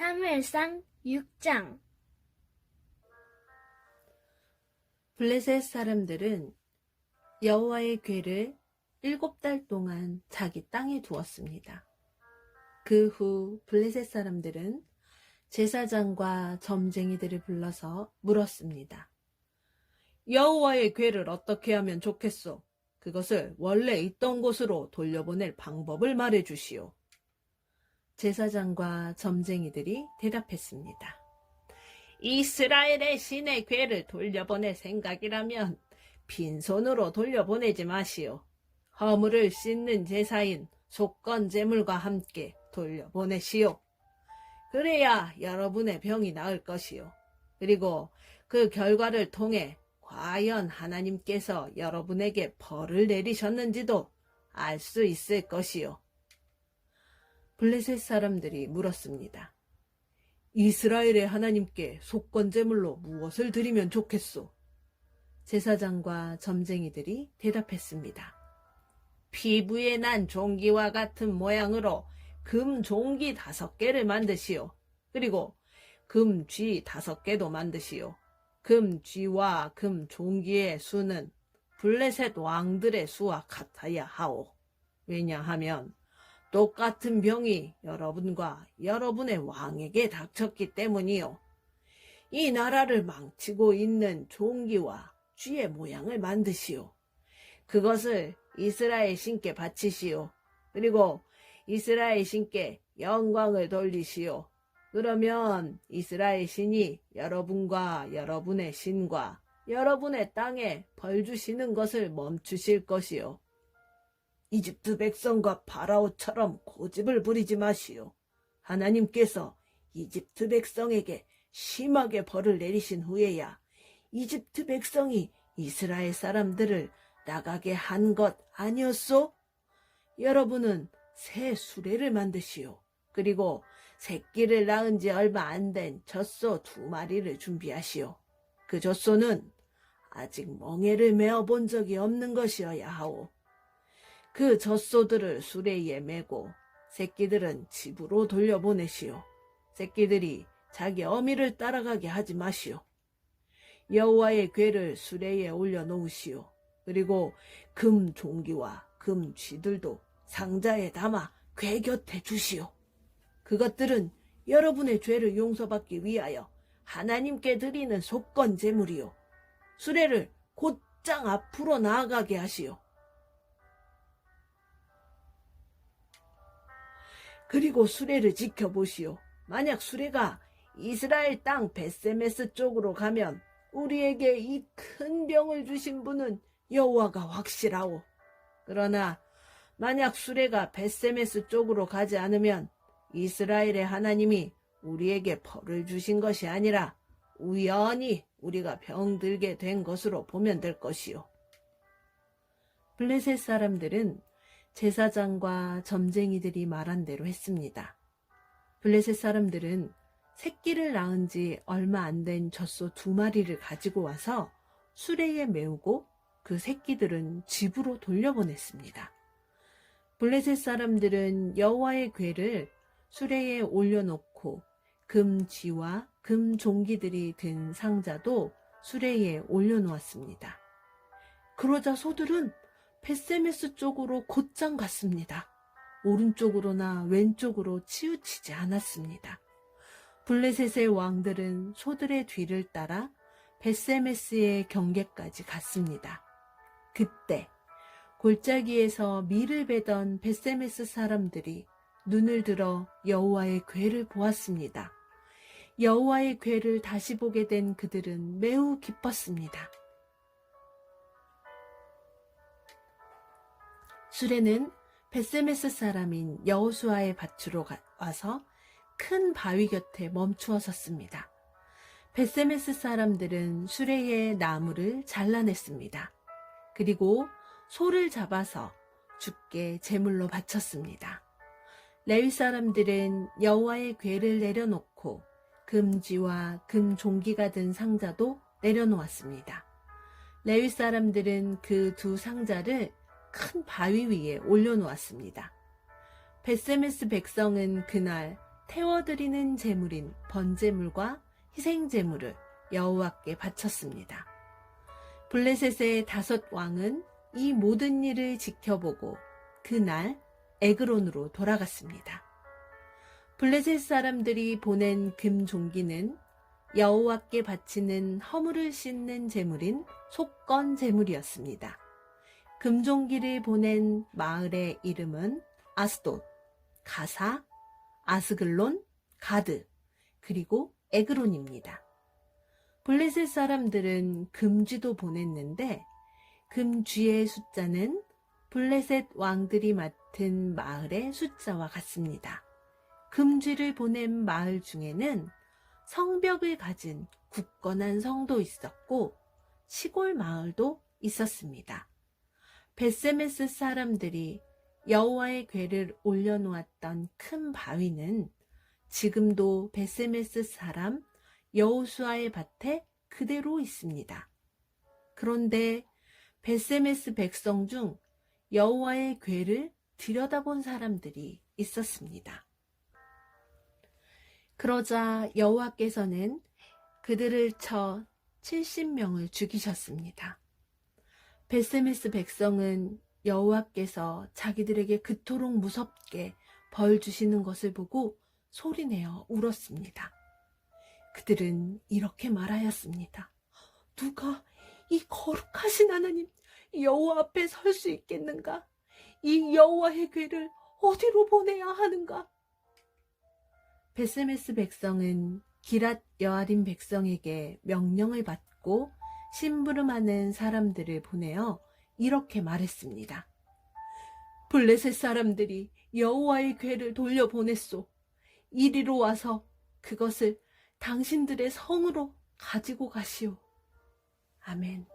사무엘상 6장. 블레셋 사람들은 여호와의 궤를 7달 동안 자기 땅에 두었습니다. 그 후 블레셋 사람들은 제사장과 점쟁이들을 불러서 물었습니다. 여호와의 궤를 어떻게 하면 좋겠소? 그것을 원래 있던 곳으로 돌려보낼 방법을 말해주시오. 제사장과 점쟁이들이 대답했습니다. 이스라엘의 신의 궤를 돌려보낼 생각이라면 빈손으로 돌려보내지 마시오. 허물을 씻는 제사인 속건 제물과 함께 돌려보내시오. 그래야 여러분의 병이 나을 것이오. 그리고 그 결과를 통해 과연 하나님께서 여러분에게 벌을 내리셨는지도 알 수 있을 것이오. 블레셋 사람들이 물었습니다. 이스라엘의 하나님께 속건제물로 무엇을 드리면 좋겠소? 제사장과 점쟁이들이 대답했습니다. 피부에 난 종기와 같은 모양으로 금 종기 5개를 만드시오. 그리고 금 쥐 5개도 만드시오. 금 쥐와 금 종기의 수는 블레셋 왕들의 수와 같아야 하오. 왜냐하면 똑같은 병이 여러분과 여러분의 왕에게 닥쳤기 때문이요. 이 나라를 망치고 있는 종기와 쥐의 모양을 만드시오. 그것을 이스라엘 신께 바치시오. 그리고 이스라엘 신께 영광을 돌리시오. 그러면 이스라엘 신이 여러분과 여러분의 신과 여러분의 땅에 벌 주시는 것을 멈추실 것이요. 이집트 백성과 파라오처럼 고집을 부리지 마시오. 하나님께서 이집트 백성에게 심하게 벌을 내리신 후에야 이집트 백성이 이스라엘 사람들을 나가게 한 것 아니었소? 여러분은 새 수레를 만드시오. 그리고 새끼를 낳은 지 얼마 안 된 젖소 2마리를 준비하시오. 그 젖소는 아직 멍에를 메어 본 적이 없는 것이어야 하오. 그 젖소들을 수레에 메고 새끼들은 집으로 돌려보내시오. 새끼들이 자기 어미를 따라가게 하지 마시오. 여호와의 궤를 수레에 올려놓으시오. 그리고 금 종기와 금 쥐들도 상자에 담아 궤 곁에 두시오. 그것들은 여러분의 죄를 용서받기 위하여 하나님께 드리는 속건 제물이요. 수레를 곧장 앞으로 나아가게 하시오. 그리고 수레를 지켜보시오. 만약 수레가 이스라엘 땅 벳세메스 쪽으로 가면 우리에게 이 큰 병을 주신 분은 여호와가 확실하오. 그러나 만약 수레가 벳세메스 쪽으로 가지 않으면 이스라엘의 하나님이 우리에게 벌을 주신 것이 아니라 우연히 우리가 병들게 된 것으로 보면 될 것이요. 블레셋 사람들은 제사장과 점쟁이들이 말한 대로 했습니다. 블레셋 사람들은 새끼를 낳은 지 얼마 안 된 젖소 2마리를 가지고 와서 수레에 메우고 그 새끼들은 집으로 돌려보냈습니다. 블레셋 사람들은 여호와의 궤를 수레에 올려놓고 금쥐와 금종기들이 든 상자도 수레에 올려놓았습니다. 그러자 소들은 벳세메스 쪽으로 곧장 갔습니다. 오른쪽으로나 왼쪽으로 치우치지 않았습니다. 블레셋의 왕들은 소들의 뒤를 따라 벳세메스의 경계까지 갔습니다. 그때 골짜기에서 밀을 베던 벳세메스 사람들이 눈을 들어 여호와의 궤를 보았습니다. 여호와의 궤를 다시 보게 된 그들은 매우 기뻤습니다. 수레는 벳세메스 사람인 여호수아의 밭으로 와서 큰 바위 곁에 멈추어 섰습니다. 벳세메스 사람들은 수레의 나무를 잘라냈습니다. 그리고 소를 잡아서 주께 제물로 바쳤습니다. 레위 사람들은 여호와의 궤를 내려놓고 금쥐와 금종기가 든 상자도 내려놓았습니다. 레위 사람들은 그 2 상자를 큰 바위 위에 올려놓았습니다. 벳세메스 백성은 그날 태워드리는 제물인 번제물과 희생제물을 여호와께 바쳤습니다. 블레셋의 5왕은 이 모든 일을 지켜보고 그날 에그론으로 돌아갔습니다. 블레셋 사람들이 보낸 금종기는 여호와께 바치는 허물을 씻는 제물인 속건 제물이었습니다. 금종기를 보낸 마을의 이름은 아스돗, 가사, 아스글론, 가드, 그리고 에그론입니다. 블레셋 사람들은 금쥐도 보냈는데 금쥐의 숫자는 블레셋 왕들이 맡은 마을의 숫자와 같습니다. 금쥐를 보낸 마을 중에는 성벽을 가진 굳건한 성도 있었고 시골 마을도 있었습니다. 벳세메스 사람들이 여호와의 궤를 올려놓았던 큰 바위는 지금도 벳세메스 사람 여호수아의 밭에 그대로 있습니다. 그런데 벳세메스 백성 중 여호와의 궤를 들여다본 사람들이 있었습니다. 그러자 여호와께서는 그들을 쳐 70명을 죽이셨습니다. 벳세메스 백성은 여호와께서 자기들에게 그토록 무섭게 벌 주시는 것을 보고 소리내어 울었습니다. 그들은 이렇게 말하였습니다. 누가 이 거룩하신 하나님 여호와 앞에 설 수 있겠는가? 이 여호와의 궤를 어디로 보내야 하는가? 벳세메스 백성은 기랏 여아림 백성에게 명령을 받고 심부름하는 사람들을 보내어 이렇게 말했습니다. 블레셋 사람들이 여호와의 궤를 돌려보냈소. 이리로 와서 그것을 당신들의 성으로 가지고 가시오. 아멘.